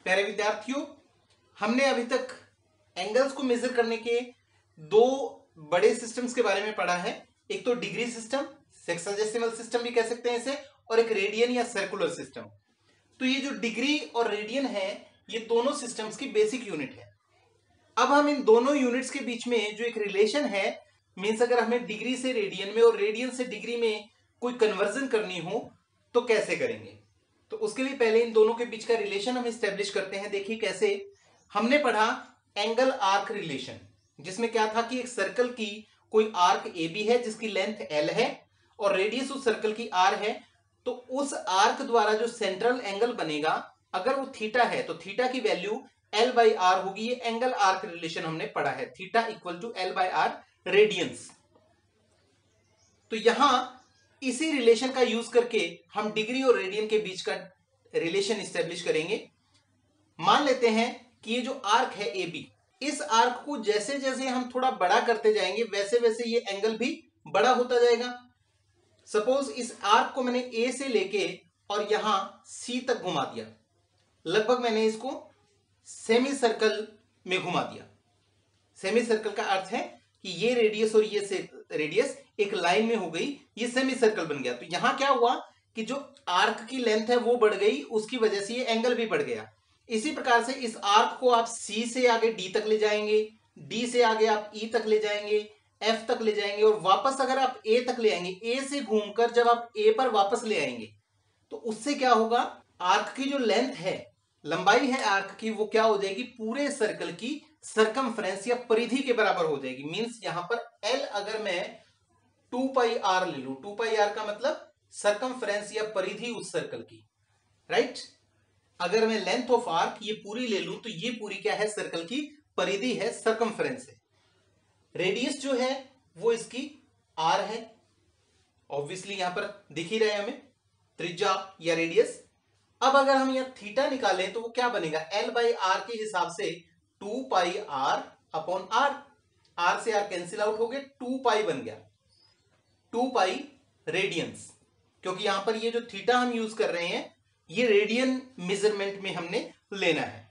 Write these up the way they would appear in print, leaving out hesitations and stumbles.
प्यारे विद्यार्थियों, हमने अभी तक एंगल्स को मेजर करने के दो बड़े सिस्टम्स के बारे में पढ़ा है। एक तो डिग्री सिस्टम, सेक्साडेसिमल सिस्टम भी कह सकते हैं इसे, और एक रेडियन या सर्कुलर सिस्टम। तो ये जो डिग्री और रेडियन है, ये दोनों सिस्टम्स की बेसिक यूनिट है। अब हम इन दोनों यूनिट्स के बीच में जो एक रिलेशन है, मीन्स अगर हमें डिग्री से रेडियन में और रेडियन से डिग्री में कोई कन्वर्जन करनी हो तो कैसे करेंगे। तो उसके लिए पहले इन दोनों के बीच का रिलेशन हम स्टैब्लिश करते हैं। देखिए कैसे। हमने पढ़ा एंगल आर्क रिलेशन, जिसमें क्या था कि एक सर्कल की कोई आर्क ए बी है जिसकी लेंथ एल है और रेडियस उस सर्कल की आर है। तो उस आर्क द्वारा जो सेंट्रल एंगल बनेगा, अगर वो थीटा है तो थीटा की वैल्यू एल बाई आर होगी। ये एंगल आर्क रिलेशन हमने पढ़ा है, theta equal to L by R radians. तो यहां इसी रिलेशन का यूज करके हम डिग्री और रेडियन के बीच का रिलेशन स्टैब्लिश करेंगे। मान लेते हैं कि ये जो आर्क है ए बी, इस आर्क को जैसे जैसे हम थोड़ा बड़ा करते जाएंगे वैसे वैसे ये एंगल भी बड़ा होता जाएगा। सपोज इस आर्क को मैंने ए से लेके और यहां सी तक घुमा दिया, लगभग मैंने इसको सेमी सर्कल में घुमा दिया। सेमी सर्कल का अर्थ है कि ये रेडियस और ये रेडियस एक लाइन में हो गई, ये सेमी सर्कल बन गया। तो यहां क्या हुआ कि जो आर्क की लेंथ है वो बढ़ गई, उसकी वजह से ये एंगल भी बढ़ गया। इसी प्रकार से इस आर्क को आप सी से आगे डी तक ले जाएंगे, डी से आगे आप ई तक ले जाएंगे, एफ तक ले जाएंगे और वापस अगर आप ए तक ले आएंगे, ए से घूमकर जब आप ए पर वापस ले आएंगे तो उससे क्या होगा, आर्क की जो लेंथ है, लंबाई है आर्क की, वो क्या हो जाएगी, पूरे सर्कल की सरकमफ्रेंस या परिधि के बराबर हो जाएगी। मींस यहां पर एल अगर मैं 2 पाई आर ले लू, 2 पाई आर का मतलब सरकमफ्रेंस या परिधि उस सर्कल की, राइट। अगर मैं लेंथ ऑफ आर्क ये पूरी ले लूं तो ये पूरी क्या है, सर्कल की परिधि है, सरकमफ्रेंस है। रेडियस जो है वो इसकी आर है, ऑब्वियसली यहां पर दिख ही रहे हमें त्रिज्या या रेडियस। अब अगर हम यहां थीटा निकालें तो वो क्या बनेगा, एल बाई आर के हिसाब से 2 पाई आर अपॉन आर, आर से आर कैंसिल आउट हो गए, 2 पाई बन गया, 2 पाई रेडियंस। क्योंकि यहां पर ये जो थीटा हम यूज कर रहे हैं ये रेडियन मेजरमेंट में हमने लेना है।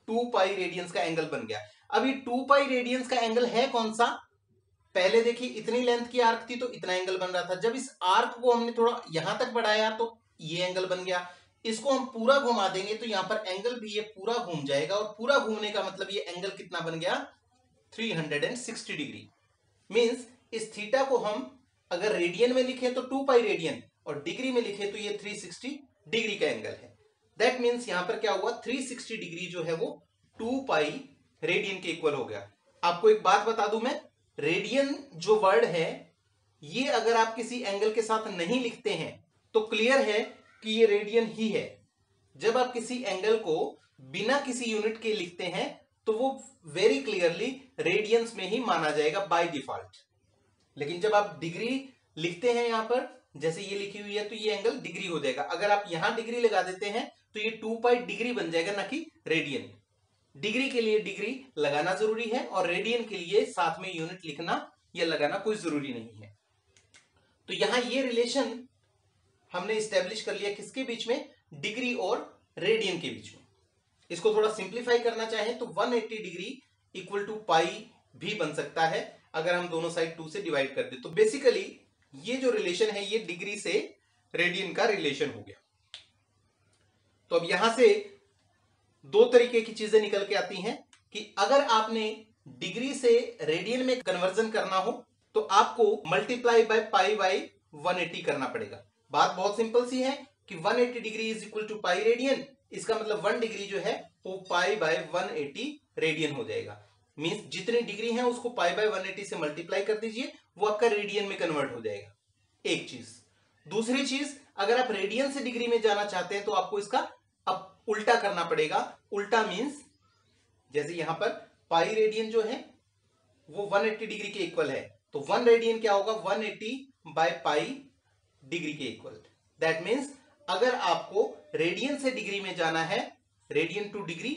2 पाई रेडियंस का एंगल बन गया। अब ये 2 पाई रेडियंस का एंगल है कौन सा, पहले देखिए इतनी लेंथ की आर्क थी तो इतना एंगल बन रहा था। जब इस आर्क को हमने थोड़ा यहां तक बढ़ाया तो ये एंगल बन गया। इसको हम पूरा घुमा देंगे तो यहां पर एंगल भी ये पूरा घूम जाएगा, और पूरा घूमने का मतलब ये एंगल कितना बन गया, 360 डिग्री। मींस इस थीटा को हम अगर रेडियन में लिखें तो 2 पाई रेडियन और डिग्री में लिखें तो ये 360 डिग्री का एंगल है। दैट मींस यहां पर क्या हुआ, 360 डिग्री जो है वो 2 पाई रेडियन के इक्वल हो गया। आपको एक बात बता दूं मैं, रेडियन जो वर्ड है ये अगर आप किसी एंगल के साथ नहीं लिखते हैं तो क्लियर है कि ये रेडियन ही है। जब आप किसी एंगल को बिना किसी यूनिट के लिखते हैं तो वो वेरी क्लियरली रेडियंस में ही माना जाएगा बाय डिफॉल्ट। लेकिन जब आप डिग्री लिखते हैं यहां पर, जैसे ये लिखी हुई है, तो ये एंगल डिग्री हो जाएगा। अगर आप यहां डिग्री लगा देते हैं तो ये 2 पाई डिग्री बन जाएगा, ना कि रेडियन। डिग्री के लिए डिग्री लगाना जरूरी है और रेडियन के लिए साथ में यूनिट लिखना या लगाना कोई जरूरी नहीं है। तो यहां ये रिलेशन हमने स्टैब्लिश कर लिया किसके बीच में, डिग्री और रेडियन के बीच में। इसको थोड़ा सिंप्लीफाई करना चाहें तो 180 डिग्री इक्वल टू पाई भी बन सकता है अगर हम दोनों साइड 2 से डिवाइड कर दे। तो बेसिकली ये जो रिलेशन है ये डिग्री से रेडियन का रिलेशन हो गया। तो अब यहां से दो तरीके की चीजें निकल के आती हैं कि अगर आपने डिग्री से रेडियन में कन्वर्जन करना हो तो आपको मल्टीप्लाई बाय पाई बाय 180 करना पड़ेगा। बात बहुत सिंपल सी है कि 180 degree is equal to pi radian, इसका मतलब 1 डिग्री जो है वो पाई बाय 180 रेडियन हो जाएगा। मींस जितनी डिग्री है उसको पाई बाय 180 से मल्टीप्लाई कर दीजिए, वो आपका रेडियन में कन्वर्ट हो जाएगा। एक चीज। दूसरी चीज, अगर आप रेडियन से डिग्री में जाना चाहते हैं तो आपको इसका अब उल्टा करना पड़ेगा। उल्टा मींस जैसे यहां पर पाई रेडियन जो है वो 180 डिग्री के इक्वल है, तो 1 रेडियन क्या होगा, 180 बाय पाई डिग्री के इक्वल। दैट मींस अगर आपको रेडियन से डिग्री में जाना है, रेडियन टू डिग्री,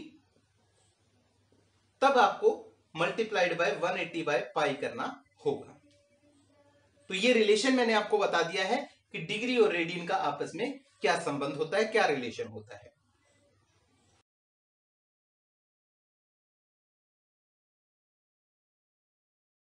तब आपको मल्टीप्लाइड बाय 180 बाय पाई करना होगा। तो ये रिलेशन मैंने आपको बता दिया है कि डिग्री और रेडियन का आपस में क्या संबंध होता है, क्या रिलेशन होता है।